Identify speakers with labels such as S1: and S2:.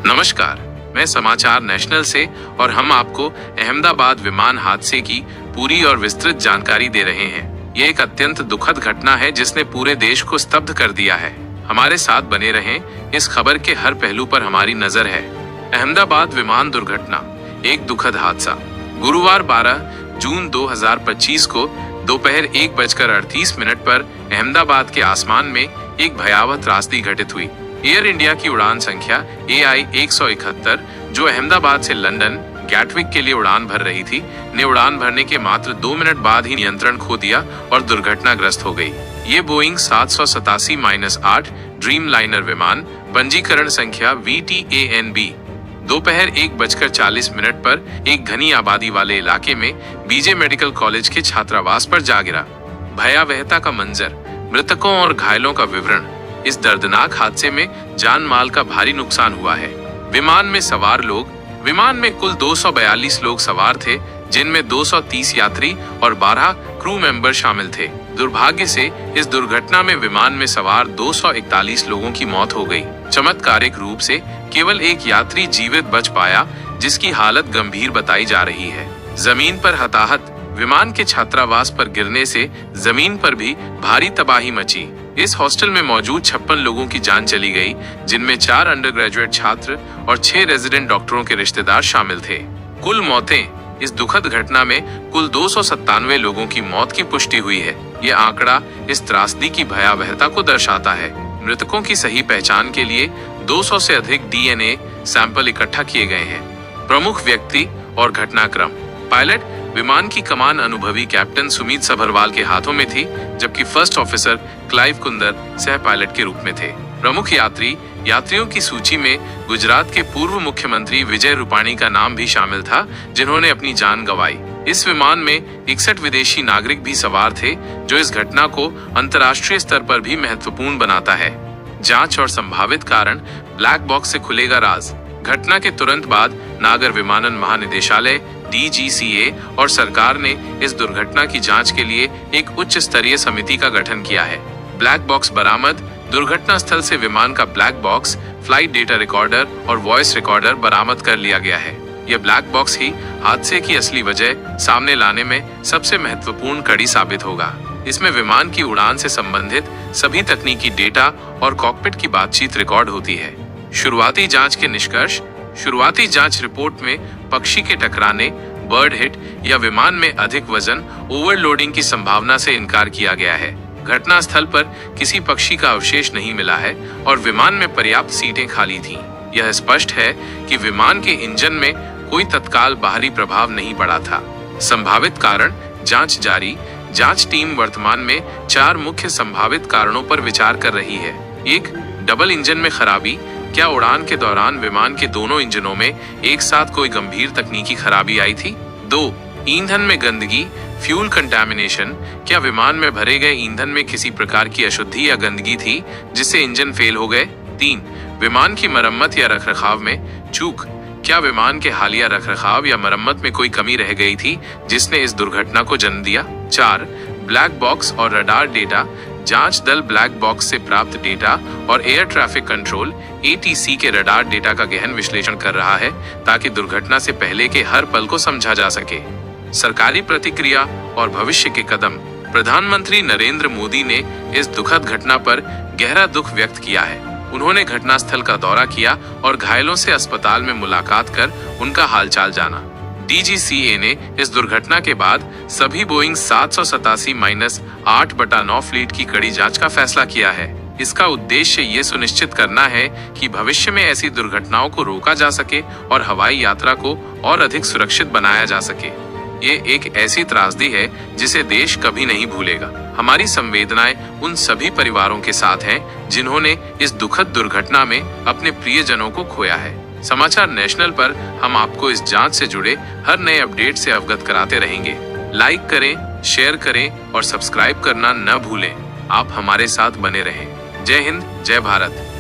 S1: नमस्कार, मैं समाचार नेशनल से और हम आपको अहमदाबाद विमान हादसे की पूरी और विस्तृत जानकारी दे रहे हैं। ये एक अत्यंत दुखद घटना है जिसने पूरे देश को स्तब्ध कर दिया है। हमारे साथ बने रहें, इस खबर के हर पहलू पर हमारी नजर है। अहमदाबाद विमान दुर्घटना, एक दुखद हादसा। गुरुवार 12 जून 2025 को दोपहर 1:38 पर अहमदाबाद के आसमान में एक भयावह त्रासदी घटित हुई। एयर इंडिया की उड़ान संख्या AI 171 जो अहमदाबाद से लंदन गैटविक के लिए उड़ान भर रही थी, ने उड़ान भरने के मात्र 2 मिनट बाद ही नियंत्रण खो दिया और दुर्घटनाग्रस्त हो गई। ये बोइंग 787-8 ड्रीम लाइनर विमान, पंजीकरण संख्या VTANB, दोपहर 1:40 पर एक घनी आबादी वाले इलाके में BJ मेडिकल कॉलेज के छात्रावास पर जा गिरा। भयावहता का मंजर, मृतकों और घायलों का विवरण। इस दर्दनाक हादसे में जान माल का भारी नुकसान हुआ है। विमान में कुल 242 लोग सवार थे, जिनमें 230 यात्री और 12 क्रू मेंबर शामिल थे। दुर्भाग्य से इस दुर्घटना में विमान में सवार 241 लोगों की मौत हो गई। चमत्कारिक रूप से केवल एक यात्री जीवित बच पाया, जिसकी हालत गंभीर बताई जा रही है। जमीन पर हताहत, विमान के छात्रावास पर गिरने से जमीन पर भी भारी तबाही मची। इस हॉस्टल में मौजूद 56 लोगों की जान चली गई, जिनमें 4 अंडरग्रेजुएट छात्र और 6 रेजिडेंट डॉक्टरों के रिश्तेदार शामिल थे। कुल मौतें, इस दुखद घटना में कुल 297 लोगों की मौत की पुष्टि हुई है। ये आंकड़ा इस त्रासदी की भयावहता को दर्शाता है। मृतकों की सही पहचान के लिए 200 से अधिक DNA सैंपल इकट्ठा किए गए हैं। प्रमुख व्यक्ति और घटनाक्रम। पायलट विमान की कमान अनुभवी कैप्टन सुमित सभरवाल के हाथों में थी, जबकि फर्स्ट ऑफिसर क्लाइव कुंदर सह पायलट के रूप में थे। प्रमुख यात्रियों की सूची में गुजरात के पूर्व मुख्यमंत्री विजय रूपाणी का नाम भी शामिल था, जिन्होंने अपनी जान गंवाई। इस विमान में 61 विदेशी नागरिक भी सवार थे, जो इस घटना को अंतर्राष्ट्रीय स्तर पर भी महत्वपूर्ण बनाता है। जांच और संभावित कारण, ब्लैक बॉक्स से खुलेगा राज। घटना के तुरंत बाद नागर विमानन महानिदेशालय DGCA और सरकार ने इस दुर्घटना की जांच के लिए एक उच्च स्तरीय समिति का गठन किया है। ब्लैक बॉक्स बरामद। दुर्घटना स्थल से विमान का black box, flight data recorder और वॉइस रिकॉर्डर बरामद कर लिया गया है। यह ब्लैक बॉक्स ही हादसे की असली वजह सामने लाने में सबसे महत्वपूर्ण कड़ी साबित होगा। इसमें विमान की उड़ान से संबंधित सभी तकनीकी डेटा और कॉकपिट की बातचीत रिकॉर्ड होती है। शुरुआती जांच के निष्कर्ष। शुरुआती जांच रिपोर्ट में पक्षी के टकराने, बर्ड हिट या विमान में अधिक वजन, ओवरलोडिंग की संभावना से इनकार किया गया है। घटना स्थल पर किसी पक्षी का अवशेष नहीं मिला है और विमान में पर्याप्त सीटें खाली थीं। यह स्पष्ट है कि विमान के इंजन में कोई तत्काल बाहरी प्रभाव नहीं पड़ा था। संभावित कारण, जांच जारी। जांच टीम वर्तमान में 4 मुख्य संभावित कारणों पर विचार कर रही है। 1. डबल इंजन में खराबी। क्या उड़ान के दौरान विमान के दोनों इंजनों में एक साथ कोई गंभीर तकनीकी खराबी आई थी? 2. ईंधन में गंदगी, फ्यूल कंटामिनेशन। क्या विमान में भरे गए ईंधन में किसी प्रकार की अशुद्धि या गंदगी थी, जिससे इंजन फेल हो गए? 3. विमान की मरम्मत या रखरखाव में चूक। क्या विमान के हालिया रखरखाव या मरम्मत में कोई कमी रह गई थी, जिसने इस दुर्घटना को जन्म दिया? 4. ब्लैक बॉक्स और रडार डेटा। जांच दल ब्लैक बॉक्स से प्राप्त डेटा और एयर ट्रैफिक कंट्रोल ATC के रडार डेटा का गहन विश्लेषण कर रहा है, ताकि दुर्घटना से पहले के हर पल को समझा जा सके। सरकारी प्रतिक्रिया और भविष्य के कदम। प्रधानमंत्री नरेंद्र मोदी ने इस दुखद घटना पर गहरा दुख व्यक्त किया है। उन्होंने घटनास्थल का दौरा किया और घायलों से अस्पताल में मुलाकात कर उनका हालचाल जाना। DGCA ने इस दुर्घटना के बाद सभी बोइंग 787-8/9 फ्लीट की कड़ी जांच का फैसला किया है। इसका उद्देश्य ये सुनिश्चित करना है कि भविष्य में ऐसी दुर्घटनाओं को रोका जा सके और हवाई यात्रा को और अधिक सुरक्षित बनाया जा सके। ये एक ऐसी त्रासदी है जिसे देश कभी नहीं भूलेगा। हमारी संवेदनाएं उन सभी परिवारों के साथ हैं, जिन्होंने इस दुखद दुर्घटना में अपने प्रियजनों को खोया है। समाचार नेशनल पर हम आपको इस जांच से जुड़े हर नए अपडेट से अवगत कराते रहेंगे। लाइक करें, शेयर करें और सब्सक्राइब करना न भूलें। आप हमारे साथ बने रहें। जय हिंद, जय भारत।